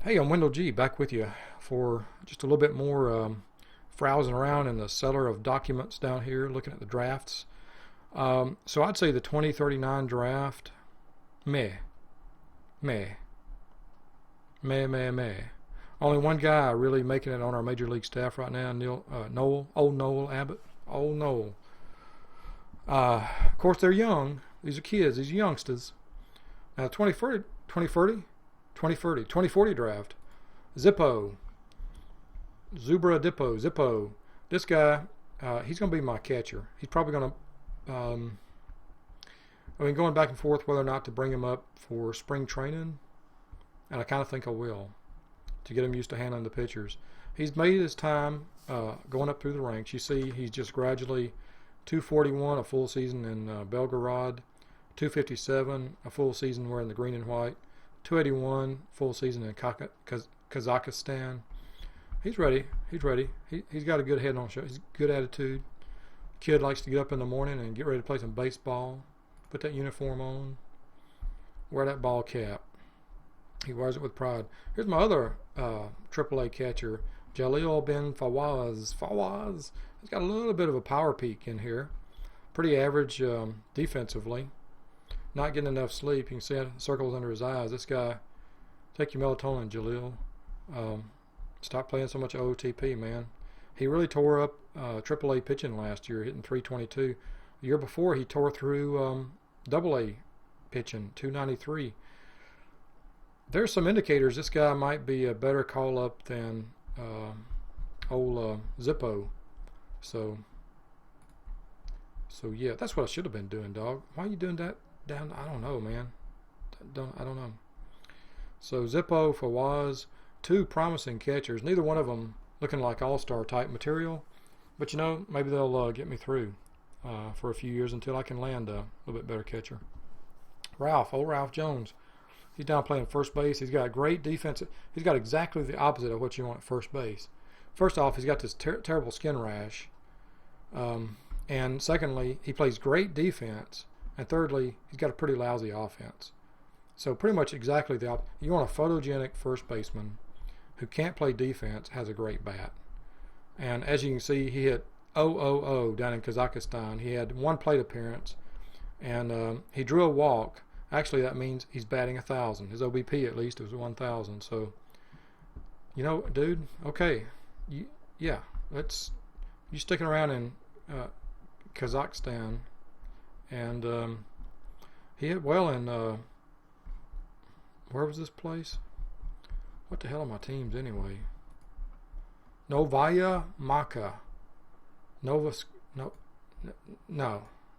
Hey, I'm Wendell G. back with you for just a little bit more browsing around in the cellar of documents down here, looking at the drafts. So I'd say the 2039 draft, meh, meh, meh. Only one guy really making it on our major league staff right now, old Noel Abbott, old Noel. Of course, they're young. These are kids. These are youngsters. Now, 2040 draft. Zippo, Zippo. This guy, he's going to be my catcher. He's probably going to, going back and forth whether or not to bring him up for spring training, and I kind of think I will to get him used to handling the pitchers. He's made his time going up through the ranks. You see, he's just gradually 241 a full season in Belgorod, 257 a full season wearing the green and white, 281 full season in Kazakhstan. He's ready. He's got a good head on show. He's good attitude. Kid likes to get up in the morning and get ready to play some baseball. Put that uniform on. Wear that ball cap. He wears it with pride. Here's my other AAA catcher, Jalil Ben Fawaz. He's got a little bit of a power peak in here. Pretty average defensively. Not getting enough sleep. You can see circles under his eyes. This guy, take your melatonin, Jalil. Stop playing so much OTP, man. He really tore up AAA pitching last year, hitting 322. The year before, he tore through AA pitching, 293. There's some indicators this guy might be a better call-up than old Zippo. So yeah, that's what I should have been doing, dog. Why are you doing that down? I don't know, man. I don't know. So Zippo, Fawaz, two promising catchers. Neither one of them looking like all-star type material. But, maybe they'll get me through for a few years until I can land a little bit better catcher. Old Ralph Jones. He's down playing first base. He's got great defense. He's got exactly the opposite of what you want at first base. First off, he's got this terrible skin rash. And secondly, he plays great defense. And thirdly, he's got a pretty lousy offense. So pretty much exactly the opposite. You want a photogenic first baseman who can't play defense, has a great bat. And as you can see, he hit 0-0-0 down in Kazakhstan. He had one plate appearance, and he drew a walk. Actually, that means he's batting 1,000. His OBP, at least, was 1,000. So, dude, okay. You sticking around in Kazakhstan, and he hit well in, where was this place? What the hell are my teams anyway? Novaya Maka.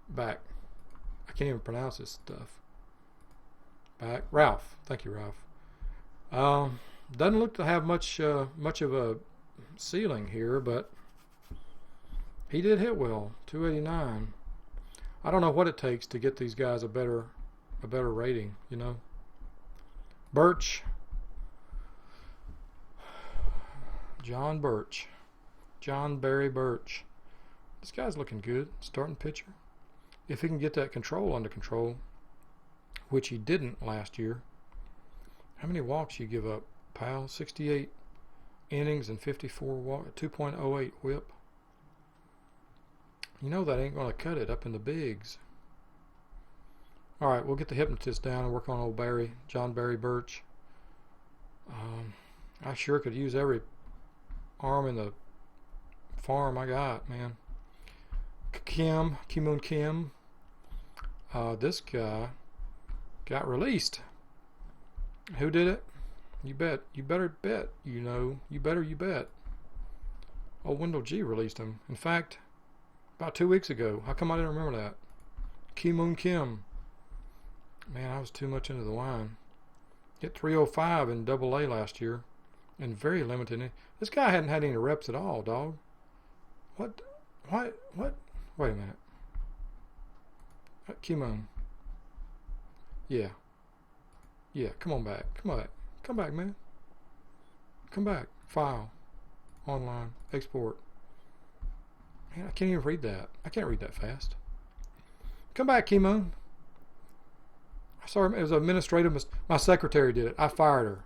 Back. I can't even pronounce this stuff. Back. Ralph. Thank you, Ralph. Doesn't look to have much of a ceiling here, but he did hit well. 289. I don't know what it takes to get these guys a better rating, Birch. John Barry Birch. This guy's looking good, starting pitcher. If he can get that control under control, which he didn't last year. How many walks you give up, pal? 68 innings and 54 walks, 2.08 whip. That ain't going to cut it up in the bigs. All right, we'll get the hypnotist down and work on old John Barry Birch. I sure could use every arm in the farm I got, man. Ki-Moon Kim. This guy got released. Who did it? You bet. You better bet. You bet. Oh, Wendell G released him. In fact, about 2 weeks ago. How come I didn't remember that? Ki-Moon Kim. Man, I was too much into the wine. Hit 305 in AA last year. And very limited. This guy hadn't had any reps at all, dog. What? Wait a minute. Ki-Moon. Yeah, come on back. Come back, man. Come back. File. Online. Export. Man, I can't even read that. I can't read that fast. Come back, Ki-Moon. Sorry, it was administrative. My secretary did it. I fired her.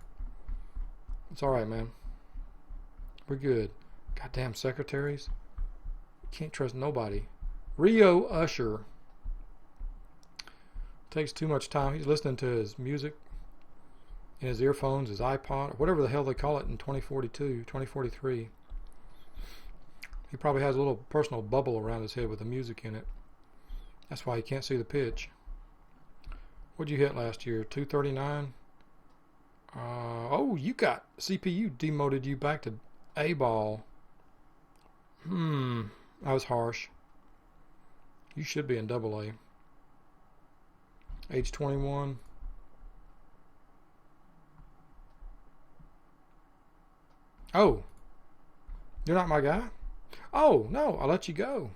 It's all right, man. We're good. Goddamn secretaries. Can't trust nobody. Rio Usher takes too much time. He's listening to his music in his earphones, his iPod, or whatever the hell they call it in 2042, 2043. He probably has a little personal bubble around his head with the music in it. That's why he can't see the pitch. What'd you hit last year? 239? Oh, you got CPU demoted you back to A ball. That was harsh. You should be in double A. Age 21. Oh, you're not my guy? Oh, no, I'll let you go.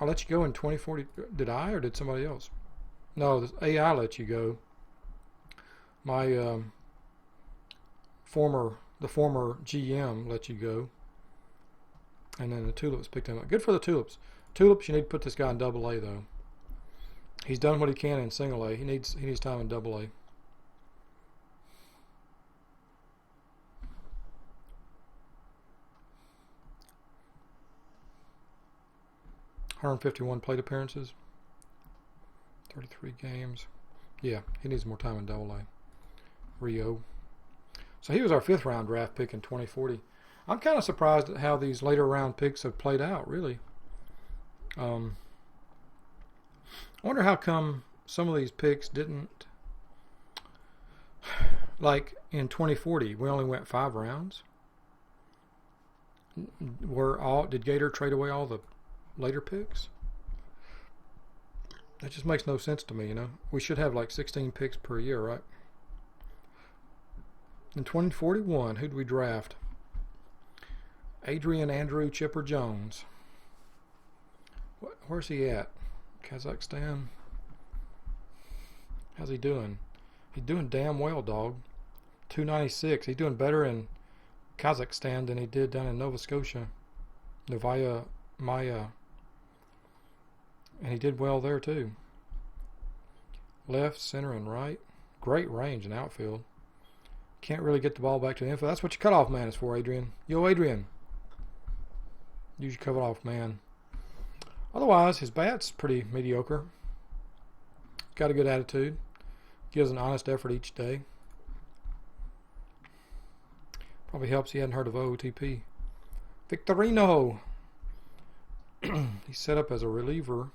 I'll let you go in 2040. Did I or did somebody else? No, the AI let you go. My the former GM let you go. And then the Tulips picked him up. Good for the Tulips. Tulips, you need to put this guy in double A though. He's done what he can in single A. He needs time in double A. $151 plate appearances. 33 games. Yeah, he needs more time in double A. Rio. So he was our 5th round draft pick in 2040. I'm kind of surprised at how these later round picks have played out, really. I wonder how come some of these picks didn't, like in 2040, we only went 5 rounds. Did Gator trade away all the later picks? That just makes no sense to me, you know. We should have like 16 picks per year, right? In 2041, who'd we draft? Adrian Andrew Chipper Jones. Where's he at? Kazakhstan? How's he doing? He's doing damn well, dog. 296. He's doing better in Kazakhstan than he did down in Nova Scotia. Novaya Maya. And he did well there too. Left, center, and right. Great range in outfield. Can't really get the ball back to the infield. That's what your cutoff man is for, Adrian. Yo, Adrian. Use your cutoff man. Otherwise, his bat's pretty mediocre. Got a good attitude. Gives an honest effort each day. Probably helps he hadn't heard of OOTP. Victorino. He's set up as a reliever.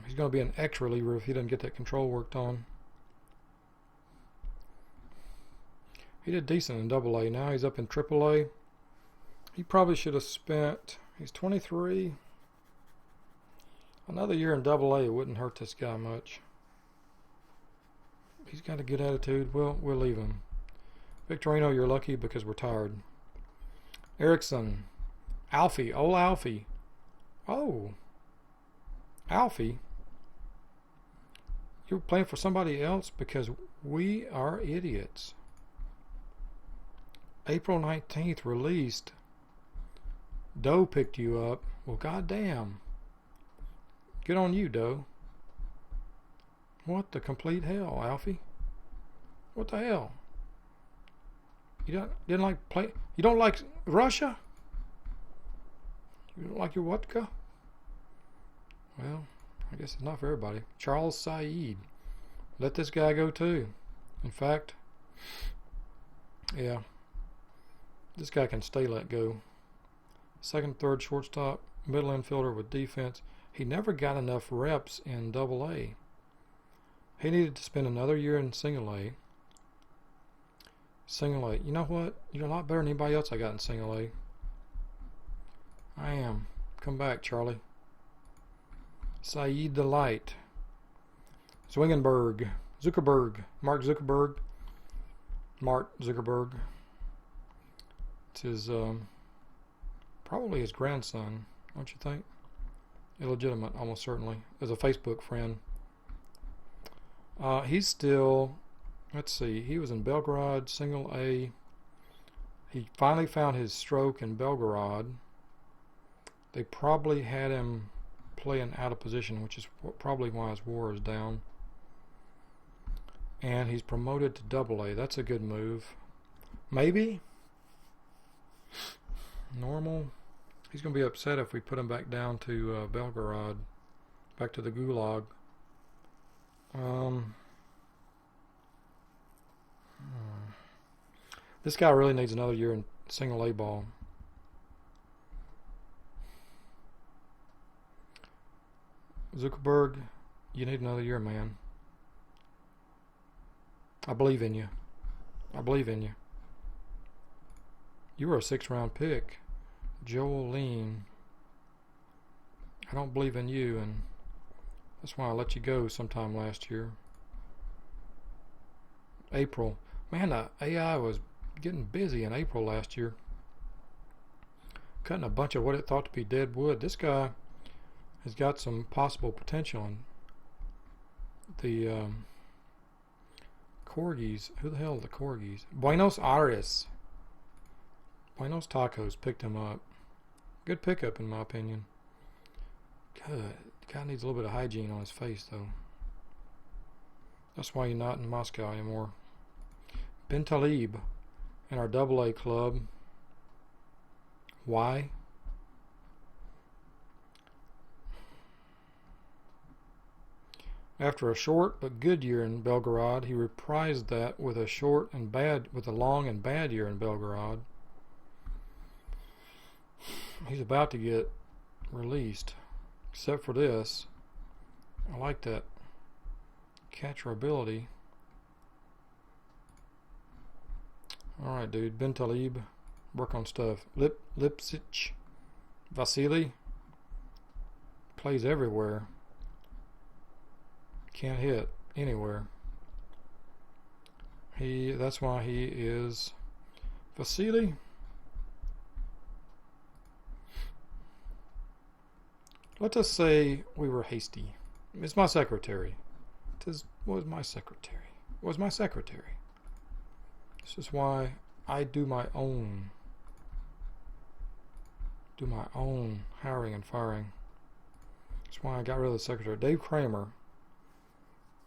He's going to be an X-reliever if he doesn't get that control worked on. He did decent in double A. Now he's up in triple A. He probably should have spent, he's 23. Another year in double A wouldn't hurt this guy much. He's got a good attitude. We'll leave him. Victorino, you're lucky because we're tired. Erickson. Alfie. Old Alfie. Oh. Alfie. You're playing for somebody else because we are idiots. April 19th released. Doe picked you up. Well, goddamn. Good on you, Doe. What the complete hell, Alfie? What the hell? You didn't like play? You don't like Russia? You don't like your vodka? Well, I guess it's not for everybody. Charles Saeed. Let this guy go too. In fact, yeah. This guy can stay let go. Second, third shortstop, middle infielder with defense. He never got enough reps in double A. He needed to spend another year in single A. Single A. You know what? You're a lot better than anybody else I got in single A. I am. Come back, Charlie. Saeed the Light. Zwingenberg. Zuckerberg. Mark Zuckerberg. It's his, probably his grandson, don't you think? Illegitimate, almost certainly. As a Facebook friend. He's still, let's see, he was in Belgrade, single A. He finally found his stroke in Belgrade. They probably had him playing out of position, which is probably why his WAR is down. and he's promoted to Double A. That's a good move. Maybe normal. He's going to be upset if we put him back down to Belgorod, back to the Gulag. This guy really needs another year in single A ball. Zuckerberg, you need another year, man. I believe in you. I believe in you. You were a 6th round pick. Jolene. I don't believe in you, and that's why I let you go sometime last year. April. Man, the AI was getting busy in April last year. Cutting a bunch of what it thought to be dead wood. This guy has got some possible potential. And the Corgis. Who the hell are the Corgis? Buenos Aires. Buenos Tacos picked him up. Good pickup, in my opinion. Good. The guy needs a little bit of hygiene on his face, though. That's why he's not in Moscow anymore. Ben Talib in our Double A club. Why? After a short but good year in Belgorod, he reprised that with a long and bad year in Belgorod. He's about to get released, except for this. I like that catcher ability. Alright, dude. Ben Talib, work on stuff. Lipsic, Vasily, plays everywhere. Can't hit anywhere. That's why he is Vasily. Let us say we were hasty. It's my secretary. Was my secretary. This is why I do my own hiring and firing. That's why I got rid of the secretary. Dave Kramer,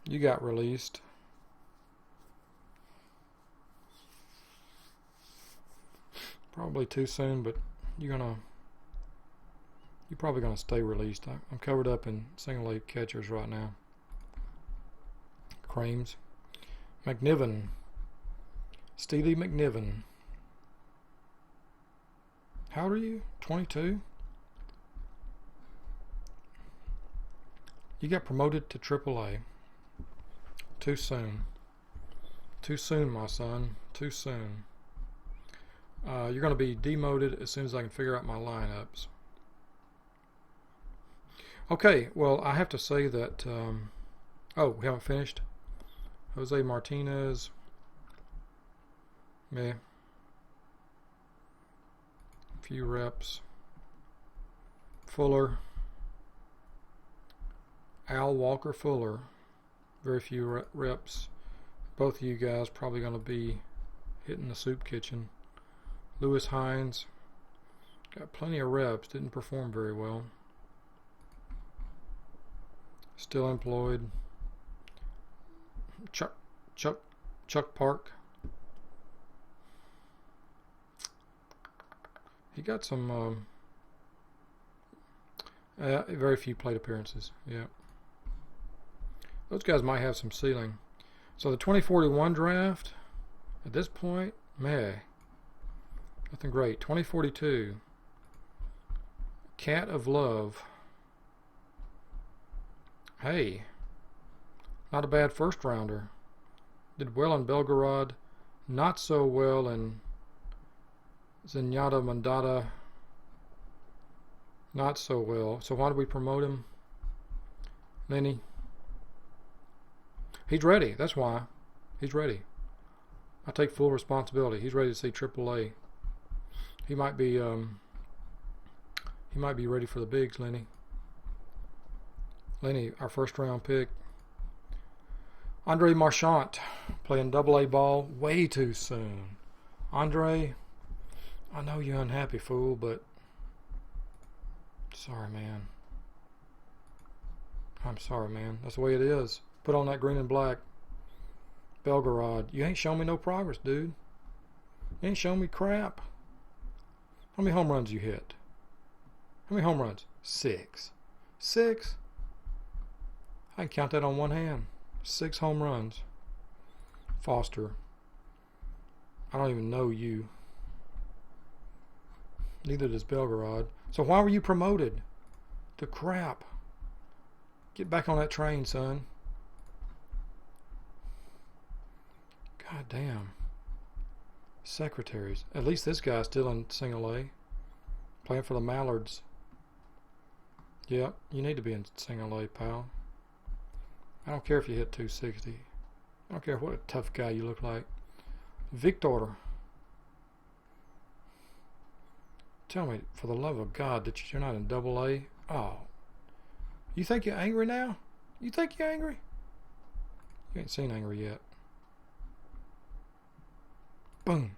you got released. Probably too soon, but you're probably gonna stay released. I'm covered up in single A catchers right now. Crames, McNiven, Steely McNiven. How old are you? 22? You got promoted to AAA. Too soon. Too soon, my son. Too soon. You're going to be demoted as soon as I can figure out my lineups. Okay, well, I have to say that... we haven't finished. Jose Martinez. Yeah. Few reps. Fuller. Al Walker Fuller. Very few reps. Both of you guys probably going to be hitting the soup kitchen. Lewis Hines. Got plenty of reps. Didn't perform very well. Still employed. Chuck Park. He got some very few plate appearances. Yeah. Those guys might have some ceiling. So the 2041 draft, at this point, nothing great. 2042, Cat of Love. Hey, not a bad first rounder. Did well in Belgorod, not so well in Zenyatta Mandata. Not so well. So why did we promote him? Lenny. He's ready. That's why. He's ready. I take full responsibility. He's ready to see AAA. He might be ready for the bigs, Lenny. Lenny, our first round pick. Andre Marchant, playing Double-A ball way too soon. Andre, I know you're unhappy, fool, but sorry, man. I'm sorry, man. That's the way it is. Put on that green and black. Belgorod, you ain't shown me no progress, dude. You ain't shown me crap. How many home runs you hit? How many home runs? 6. 6? I can count that on one hand. 6 home runs. Foster. I don't even know you. Neither does Belgorod. So why were you promoted? To crap. Get back on that train, son. God damn. Secretaries. At least this guy's still in single A. Playing for the Mallards. Yep, you need to be in single A, pal. I don't care if you hit 260. I don't care what a tough guy you look like. Victor. Tell me, for the love of God, that you're not in double A? Oh. You think you're angry now? You think you're angry? You ain't seen angry yet. Boom.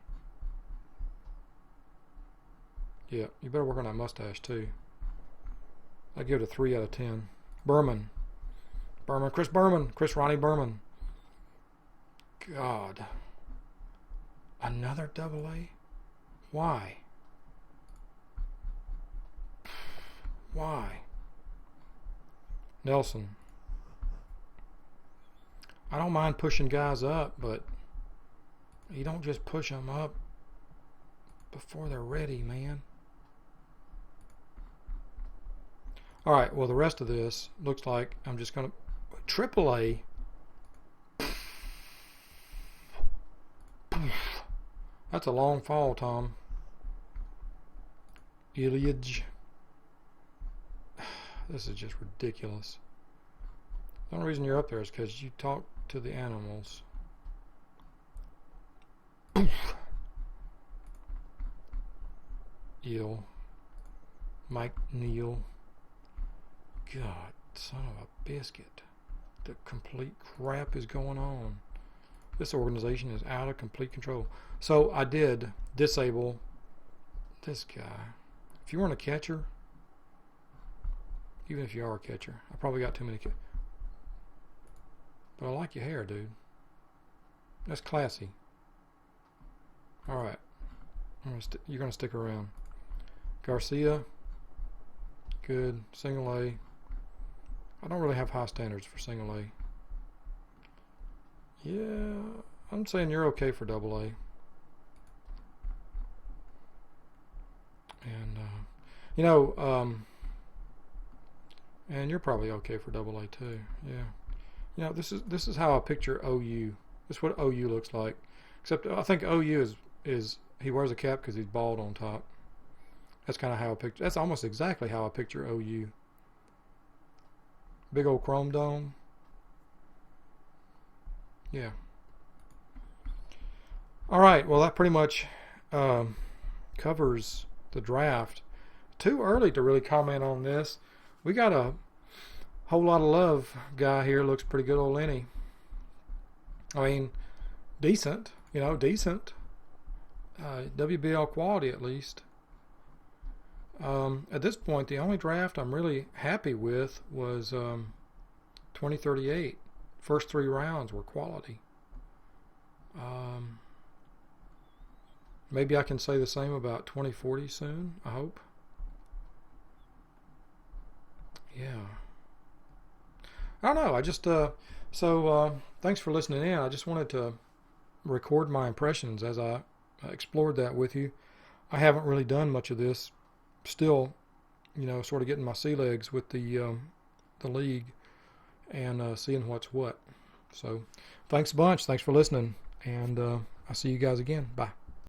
Yeah, you better work on that mustache too. I give it a 3 out of 10. Berman. Chris Ronnie Berman. God. Another double A? Why? Why? Nelson. I don't mind pushing guys up, but you don't just push them up before they're ready, man. All right, well, the rest of this looks like I'm just going to... Triple A. That's a long fall, Tom. Ilyich. This is just ridiculous. The only reason you're up there is because you talk to the animals. Eel. Mike Neal. God, son of a biscuit. The complete crap is going on. This organization is out of complete control. So I did disable this guy. If you weren't a catcher, even if you are a catcher, I probably got too many but I like your hair, dude. That's classy. Alright. You're going to stick around. Garcia. Good. Single A. I don't really have high standards for single A. Yeah, I'm saying you're okay for double A. And, and you're probably okay for double A too. Yeah. This is how I picture OU. This is what OU looks like. Except I think OU is he wears a cap because he's bald on top. That's kind of how I picture. That's almost exactly how I picture OU. Big old chrome dome. Yeah. All right. Well, that pretty much covers the draft. Too early to really comment on this. We got a whole lot of love guy here. Looks pretty good, old Lenny. I mean, decent. Decent. WBL quality at least. At this point, the only draft I'm really happy with was 2038. First 3 rounds were quality. Maybe I can say the same about 2040 soon, I hope. Yeah. I don't know. I just, thanks for listening in. I just wanted to record my impressions as I explored that with you. I haven't really done much of this. Still, sort of getting my sea legs with the league and seeing what's what. So, thanks a bunch. Thanks for listening. And I'll see you guys again. Bye.